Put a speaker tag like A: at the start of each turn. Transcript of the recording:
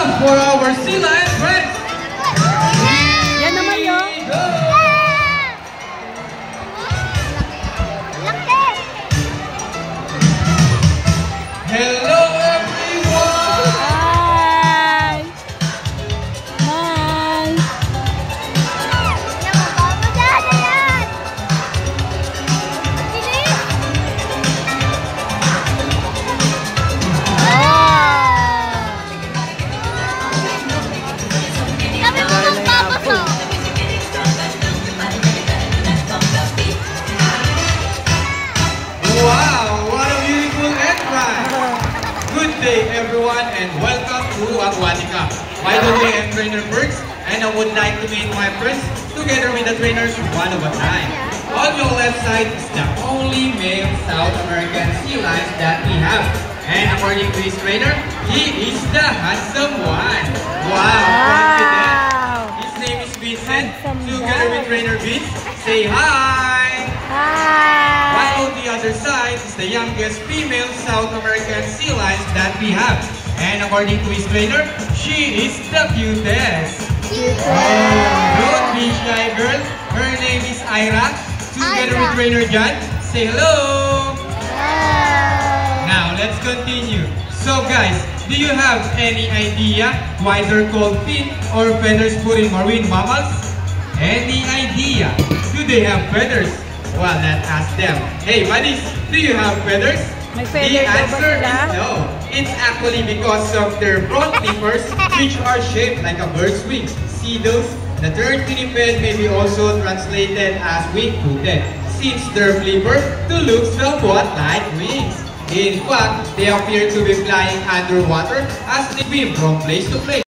A: applause for our sea lion friends.
B: Yan naman yun.
A: Hello everyone!
B: Hi! Hi!
A: Wow, what a beautiful entrance! Good day everyone and welcome to Aquatica. By the way, I'm Trainer Bergs and I would like to meet my friends together with the trainers one at a time. On your left side is the only male South American sea lion that we have. And according to his trainer, he is the handsome one. Wow, confident. His name is Vincent. Together with trainer Vince, say hi!
B: Hi!
A: While on the other side is the youngest female South American sea lion that we have. And according to his trainer, she is the cutest. Don't be shy girl. Her name is Ira. Together with trainer John, say hello. Now let's continue. So guys, do you have any idea why they're called fin or feathers put in marine mammals? Any idea? Do they have feathers? Well, let's ask them. Hey buddies, do you have feathers?
B: May
A: The
B: feather daw ba
A: answer
B: sila?
A: is no. It's actually because of their front flippers, which are shaped like a bird's wings. See those? The term pinniped may be also translated as wing-footed, since their flipper to look somewhat like wings. In fact, they appear to be flying underwater as they swim from place to place.